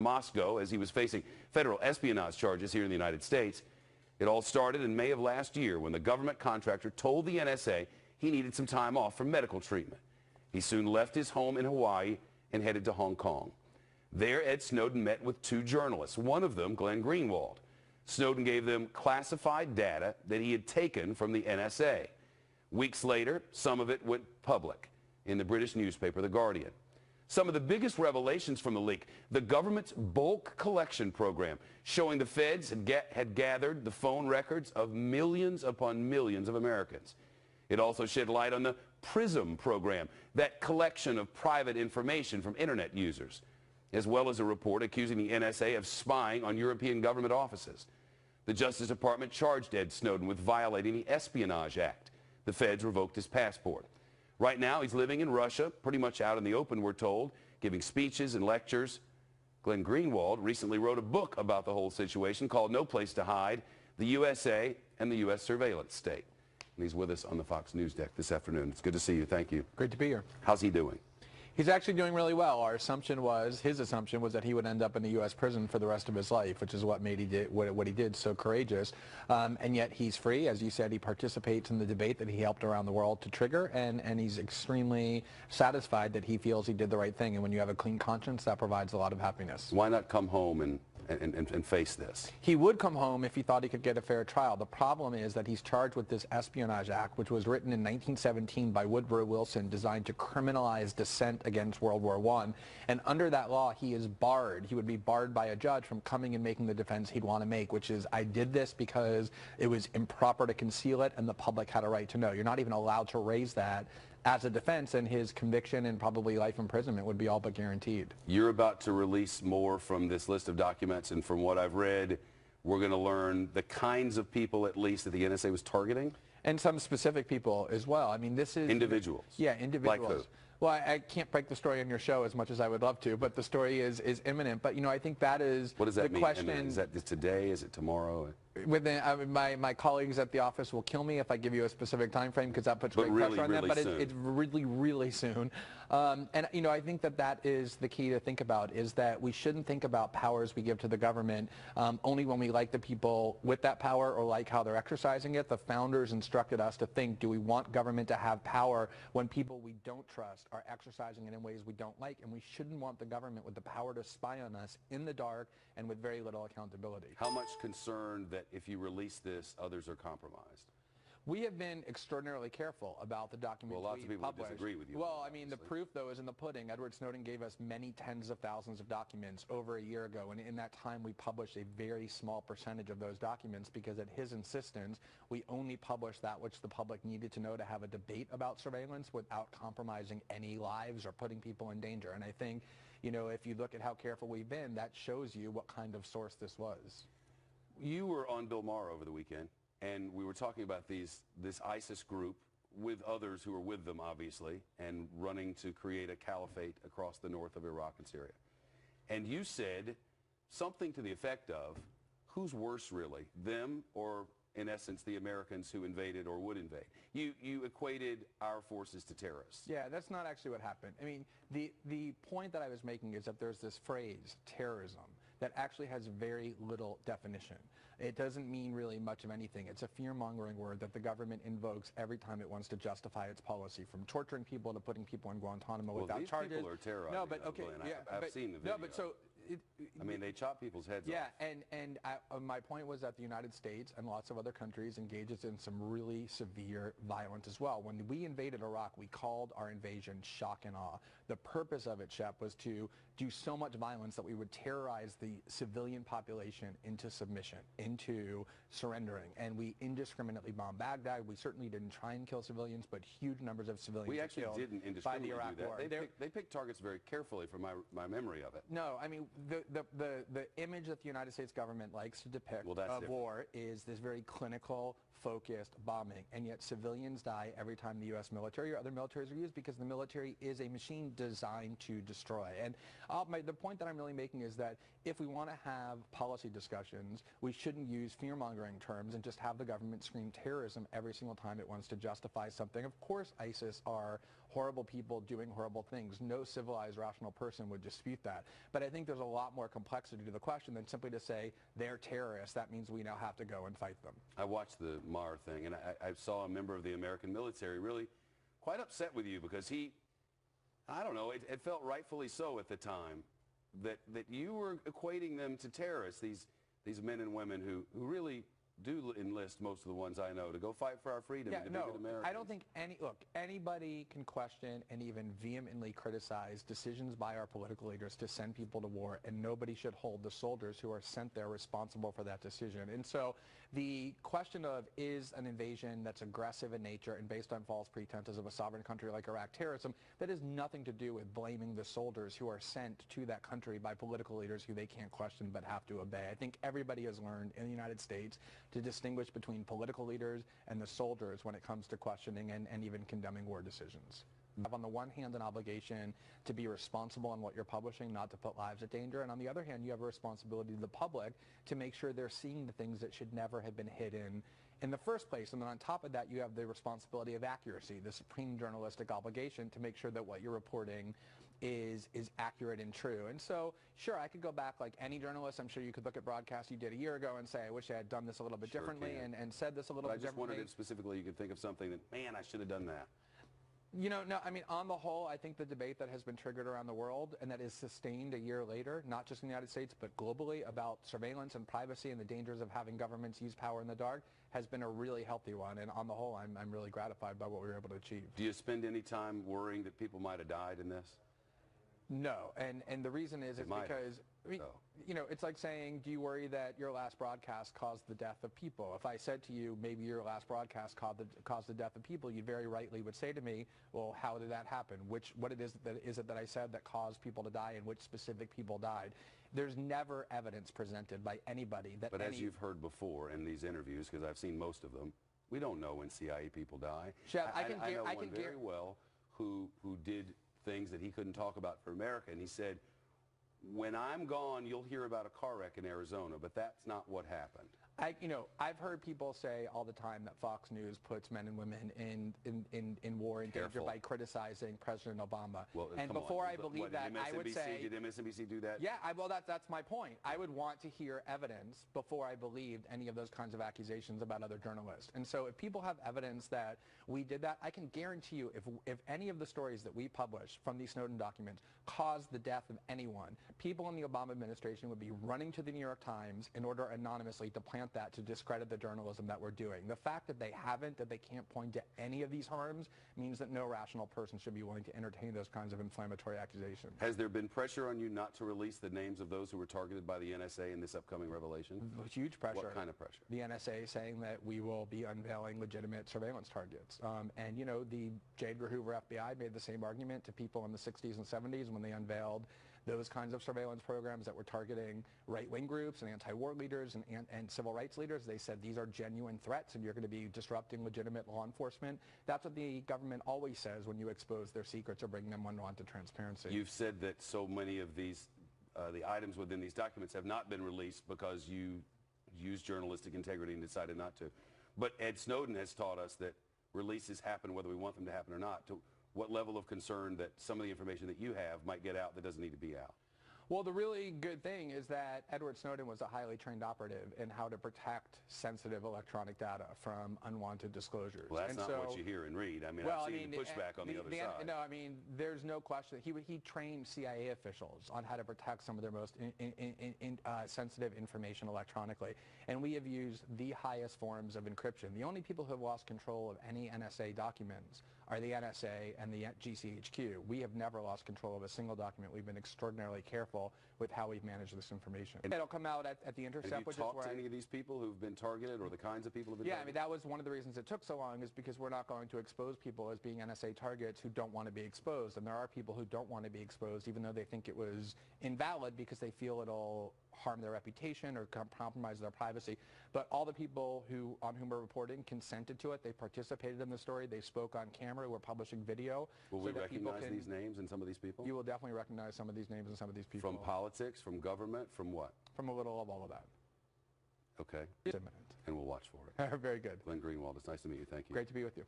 Moscow as he was facing federal espionage charges here in the United States. It all started in May of last year when the government contractor told the NSA he needed some time off for medical treatment. He soon left his home in Hawaii and headed to Hong Kong. There, Ed Snowden met with two journalists, one of them, Glenn Greenwald. Snowden gave them classified data that he had taken from the NSA. Weeks later, some of it went public in the British newspaper, The Guardian. Some of the biggest revelations from the leak, the government's bulk collection program, showing the feds had gathered the phone records of millions upon millions of Americans. It also shed light on the PRISM program, that collection of private information from internet users, as well as a report accusing the NSA of spying on European government offices. The Justice Department charged Ed Snowden with violating the Espionage Act. The feds revoked his passport. Right now, he's living in Russia, pretty much out in the open, we're told, giving speeches and lectures. Glenn Greenwald recently wrote a book about the whole situation called No Place to Hide, the USA and the U.S. Surveillance State. And he's with us on the Fox News deck this afternoon. It's good to see you. Thank you. Great to be here. How's he doing? He's actually doing really well. His assumption was that he would end up in a U.S. prison for the rest of his life, which is what made what he did so courageous. And yet he's free. As you said, he participates in the debate that he helped around the world to trigger, and he's extremely satisfied that he feels he did the right thing. And when you have a clean conscience, that provides a lot of happiness. Why not come home and face this? He would come home if he thought he could get a fair trial. The problem is that he's charged with this Espionage Act, which was written in 1917 by Woodrow Wilson, designed to criminalize dissent against World War I. And under that law, he is barred. He would be barred by a judge from coming and making the defense he'd want to make, which is, I did this because it was improper to conceal it and the public had a right to know. You're not even allowed to raise that as a defense, and his conviction and probably life imprisonment would be all but guaranteed. You're about to release more from this list of documents, and from what I've read, we're going to learn the kinds of people, at least, that the NSA was targeting? And some specific people as well. I mean, this is... Individuals? Yeah, individuals. Like who? Well, I can't break the story on your show as much as I would love to, but the story is imminent. But, you know, I think that is what does that the mean? question. Is that today? Is it tomorrow? My colleagues at the office will kill me if I give you a specific time frame, because that puts great pressure on them. But it's really, really soon. And you know, I think that is the key to think about, is that we shouldn't think about powers we give to the government only when we like the people with that power or like how they're exercising it. The founders instructed us to think, do we want government to have power when people we don't trust are exercising it in ways we don't like? And we shouldn't want the government with the power to spy on us in the dark and with very little accountability. How much concern that if you release this, others are compromised? We have been extraordinarily careful about the documents we publish. Well, lots of people disagree with you. Well, I mean, the proof, though, is in the pudding. Edward Snowden gave us many tens of thousands of documents over a year ago, and in that time we published a very small percentage of those documents because at his insistence, we only published that which the public needed to know to have a debate about surveillance without compromising any lives or putting people in danger. And I think, you know, if you look at how careful we've been, that shows you what kind of source this was. You were on Bill Maher over the weekend, and we were talking about this ISIS group with others who are with them, obviously, and running to create a caliphate across the north of Iraq and Syria. And you said something to the effect of, who's worse, really, them or, in essence, the Americans who invaded or would invade? You equated our forces to terrorists. Yeah, that's not actually what happened. I mean, the point that I was making is that there's this phrase, terrorism, that actually has very little definition. It doesn't mean really much of anything. It's a fear-mongering word that the government invokes every time it wants to justify its policy, from torturing people to putting people in Guantanamo without charges. People are terrorizing. No, but okay, Glenn. I've seen the video. No, but so I mean, they chop people's heads off. Yeah, and my point was that the United States and lots of other countries engages in some really severe violence as well. When we invaded Iraq, we called our invasion shock and awe. The purpose of it, Shep, was to do so much violence that we would terrorize the civilian population into submission, into surrendering. And we indiscriminately bombed Baghdad. We certainly didn't try and kill civilians, but huge numbers of civilians we actually killed didn't indiscriminately by the Iraq do that. War. They picked targets very carefully from my memory of it. No, I mean, the image that the United States government likes to depict of war is this very clinical, focused bombing, and yet civilians die every time the U.S. military or other militaries are used, because the military is a machine designed to destroy. And the point that I'm really making is that if we want to have policy discussions, we shouldn't use fear-mongering terms and just have the government scream terrorism every single time it wants to justify something. Of course, ISIS are horrible people doing horrible things. No civilized, rational person would dispute that. But I think there's a lot more complexity to the question than simply to say they're terrorists. That means we now have to go and fight them. I watched the Maher thing, and I saw a member of the American military really quite upset with you because I don't know, it felt rightfully so at the time that you were equating them to terrorists, these men and women who really do enlist, most of the ones I know, to go fight for our freedom and to be good Americans. I don't think anybody can question and even vehemently criticize decisions by our political leaders to send people to war, and nobody should hold the soldiers who are sent there responsible for that decision. And so the question of, is an invasion that's aggressive in nature and based on false pretenses of a sovereign country like Iraq terrorism, that has nothing to do with blaming the soldiers who are sent to that country by political leaders who they can't question but have to obey. I think everybody has learned in the United States to distinguish between political leaders and the soldiers when it comes to questioning and even condemning war decisions. You have on the one hand an obligation to be responsible in what you're publishing, not to put lives at danger, and on the other hand you have a responsibility to the public to make sure they're seeing the things that should never have been hidden in the first place. And then on top of that you have the responsibility of accuracy, the supreme journalistic obligation to make sure that what you're reporting is accurate and true. And so, sure, I could go back like any journalist. I'm sure you could look at broadcasts you did a year ago and say, I wish I had done this a little bit differently and said this a little bit differently. I just wondered if specifically you could think of something that, man, I should have done that. You know, no, I mean, on the whole, I think the debate that has been triggered around the world and that is sustained a year later, not just in the United States, but globally, about surveillance and privacy and the dangers of having governments use power in the dark, has been a really healthy one. And on the whole, I'm really gratified by what we were able to achieve. Do you spend any time worrying that people might have died in this? No, and the reason is because, I mean, you know, it's like saying, do you worry that your last broadcast caused the death of people? If I said to you, maybe your last broadcast caused the death of people, you very rightly would say to me, well, how did that happen? What is it that I said that caused people to die and which specific people died? There's never evidence presented by anybody that. But as you've heard before in these interviews, because I've seen most of them, we don't know when CIA people die. Shep, I know one very well who did things that he couldn't talk about for America, and he said, when I'm gone, you'll hear about a car wreck in Arizona, but that's not what happened. I've heard people say all the time that Fox News puts men and women in war and danger by criticizing President Obama. Well, and before I believe that, I would say... Did MSNBC do that? Yeah, well, that's my point. I would want to hear evidence before I believed any of those kinds of accusations about other journalists. And so if people have evidence that we did that, I can guarantee you if any of the stories that we publish from these Snowden documents caused the death of anyone, people in the Obama administration would be running to the New York Times in order anonymously to plant that to discredit the journalism that we're doing. The fact that they haven't, that they can't point to any of these harms, means that no rational person should be willing to entertain those kinds of inflammatory accusations. Has there been pressure on you not to release the names of those who were targeted by the NSA in this upcoming revelation? Huge pressure. What kind of pressure? The NSA saying that we will be unveiling legitimate surveillance targets. And, you know, the J. Edgar Hoover FBI made the same argument to people in the 60s and 70s when they unveiled those kinds of surveillance programs that were targeting right-wing groups and anti-war leaders and civil rights leaders. They said these are genuine threats and you're going to be disrupting legitimate law enforcement. That's what the government always says when you expose their secrets or bring them onto transparency. You've said that so many of these, the items within these documents have not been released because you used journalistic integrity and decided not to. But Ed Snowden has taught us that releases happen whether we want them to happen or not. What level of concern that some of the information that you have might get out that doesn't need to be out? Well, the really good thing is that Edward Snowden was a highly trained operative in how to protect sensitive electronic data from unwanted disclosures. Well, that's not what you hear and read. I mean, I've seen the pushback on the other side. No, I mean, there's no question. He trained CIA officials on how to protect some of their most sensitive information electronically. And we have used the highest forms of encryption. The only people who have lost control of any NSA documents are the NSA and the GCHQ. We have never lost control of a single document. We've been extraordinarily careful with how we've managed this information. It'll come out at the Intercept. Have you talked to any of these people who've been targeted or the kinds of people who've been targeted? Yeah, I mean, that was one of the reasons it took so long, is because we're not going to expose people as being NSA targets who don't want to be exposed. And there are people who don't want to be exposed even though they think it was invalid because they feel it'll harm their reputation or compromise their privacy. But all the people on whom we're reporting consented to it. They participated in the story. They spoke on camera. We're publishing video. Will we recognize these names and some of these people? You will definitely recognize some of these names and some of these people. From politics, from government, from what? From a little of all of that. Okay. It's imminent. And we'll watch for it. Very good. Glenn Greenwald, it's nice to meet you. Thank you. Great to be with you.